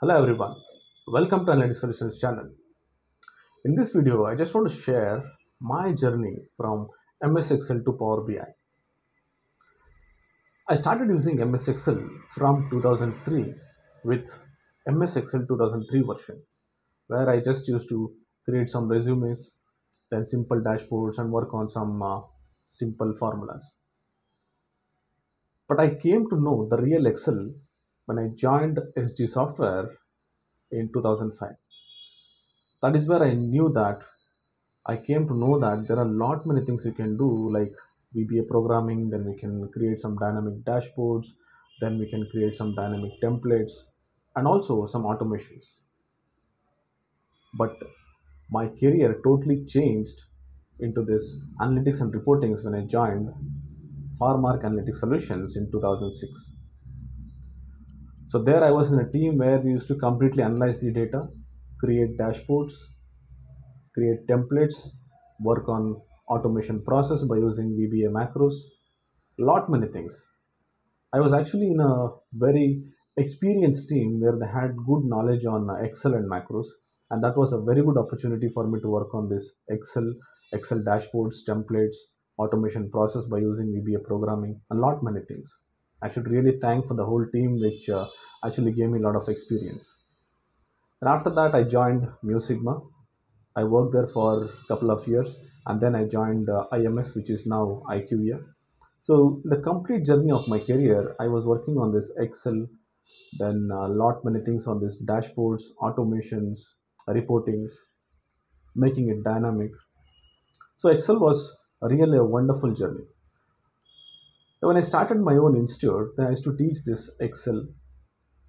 Hello everyone, welcome to Analytics Solutions channel. In this video, I just want to share my journey from MS Excel to Power BI. I started using MS Excel from 2003 with MS Excel 2003 version, where I just used to create some resumes, then simple dashboards and work on some simple formulas. But I came to know the real Excel when I joined SG Software in 2005. That is where I knew that I came to know that there are a lot many things you can do, like VBA programming, then we can create some dynamic dashboards, then we can create some dynamic templates, and also some automations. But my career totally changed into this analytics and reportings when I joined Farmark Analytics Solutions in 2006. So there I was in a team where we used to completely analyze the data, create dashboards, create templates, work on automation process by using VBA macros, lot many things. I was actually in a very experienced team where they had good knowledge on Excel and macros, and that was a very good opportunity for me to work on this Excel dashboards, templates, automation process by using VBA programming, and lot many things. I should really thank for the whole team which actually gave me a lot of experience. And after that, I joined Mu Sigma. I worked there for a couple of years, and then I joined IMS, which is now IQVIA. So the complete journey of my career, I was working on this Excel, then a lot many things on this dashboards, automations, reportings, making it dynamic. So Excel was really a wonderful journey. When I started my own institute, then I used to teach this Excel,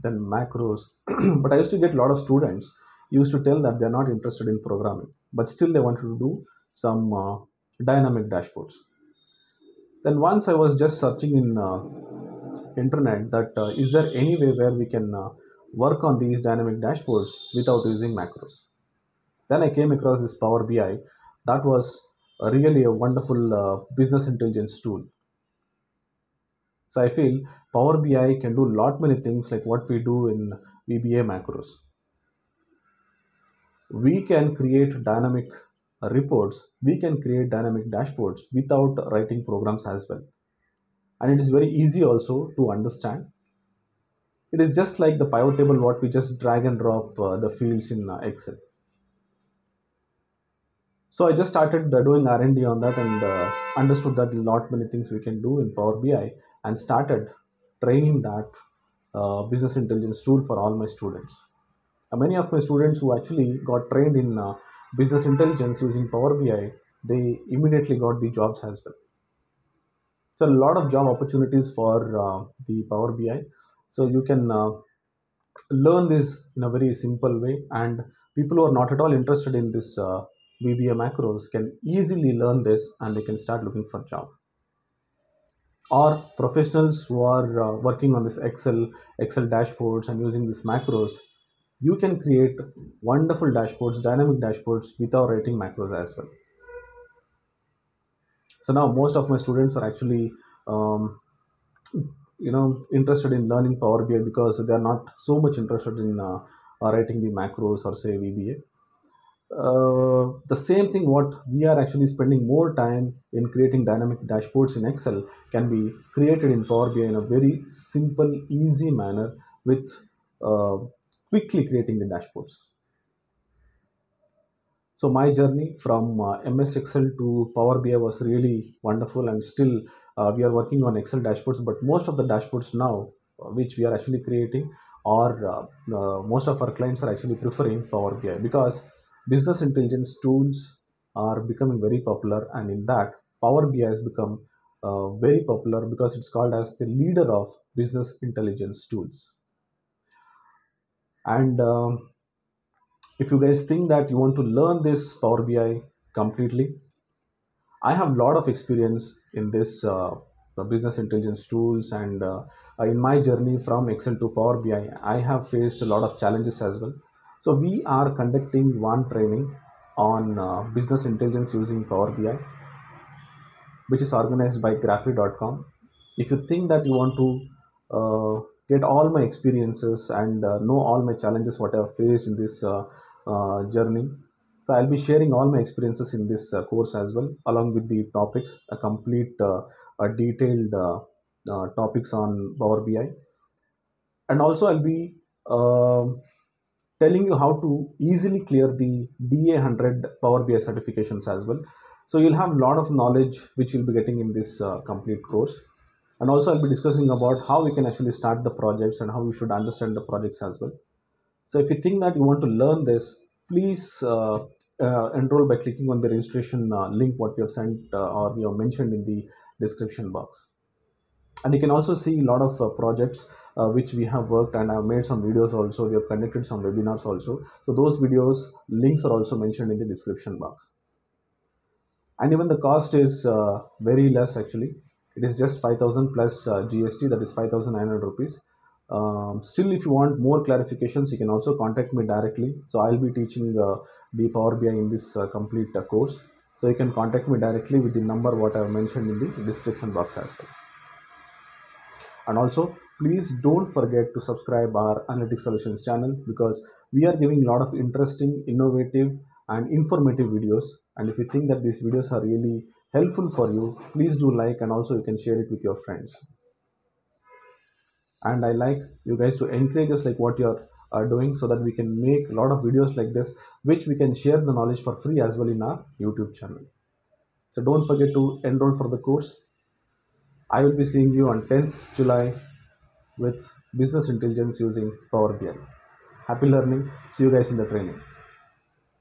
then macros. But I used to get a lot of students used to tell that they're not interested in programming, but still they wanted to do some dynamic dashboards. Then once I was just searching in internet that is there any way where we can work on these dynamic dashboards without using macros. Then I came across this Power BI. That was really a wonderful business intelligence tool. So I feel Power BI can do a lot many things like what we do in VBA macros. We can create dynamic reports, we can create dynamic dashboards without writing programs as well. And it is very easy also to understand. It is just like the pivot table, what we just drag and drop the fields in Excel. So I just started doing R&D on that and understood that a lot many things we can do in Power BI and started training that business intelligence tool for all my students. Many of my students who actually got trained in business intelligence using Power BI, they immediately got the jobs as well. So a lot of job opportunities for the Power BI. So you can learn this in a very simple way, and people who are not at all interested in this VBA macros can easily learn this and they can start looking for job. Or professionals who are working on this Excel dashboards and using these macros, you can create wonderful dashboards, dynamic dashboards without writing macros as well. So now most of my students are actually um, interested in learning Power BI because they are not so much interested in writing the macros or say VBA. The same thing what we are actually spending more time in creating dynamic dashboards in Excel can be created in Power BI in a very simple, easy manner with uh, quickly creating the dashboards. So my journey from MS Excel to Power BI was really wonderful, and still we are working on Excel dashboards. But most of the dashboards now, which we are actually creating, or most of our clients are actually preferring Power BI because business intelligence tools are becoming very popular, and in that Power BI has become very popular because it's called as the leader of business intelligence tools. And if you guys think that you want to learn this Power BI completely, I have a lot of experience in this business intelligence tools, and in my journey from Excel to Power BI, I have faced a lot of challenges as well. So we are conducting one training on business intelligence using Power BI, which is organized by Graphy.com. If you think that you want to get all my experiences and know all my challenges what I have faced in this journey. So I'll be sharing all my experiences in this course as well, along with the topics, a complete, a detailed topics on Power BI, and also I'll be telling you how to easily clear the DA100 Power BI certifications as well. So you'll have a lot of knowledge which you'll be getting in this complete course. And also I'll be discussing about how we can actually start the projects and how we should understand the projects as well. So if you think that you want to learn this, please enroll by clicking on the registration link what we have sent or we have mentioned in the description box. And you can also see a lot of projects which we have worked, and I've made some videos also. We have conducted some webinars also. So those videos links are also mentioned in the description box. And even the cost is very less actually. It is just 5,000 plus GST, that is 5,900 rupees. Still, if you want more clarifications, you can also contact me directly. So I'll be teaching the Power BI in this complete course. So you can contact me directly with the number what I have mentioned in the description box as well. And also, please don't forget to subscribe our Analytics Solutions channel, because we are giving a lot of interesting, innovative, and informative videos. And if you think that these videos are really helpful for you, please do like, and also you can share it with your friends. And I like you guys to encourage us like what you're doing, so that we can make a lot of videos like this, which we can share the knowledge for free as well in our YouTube channel. So don't forget to enroll for the course. I will be seeing you on 10th July with business intelligence using Power BI. Happy learning. See you guys in the training.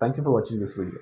Thank you for watching this video.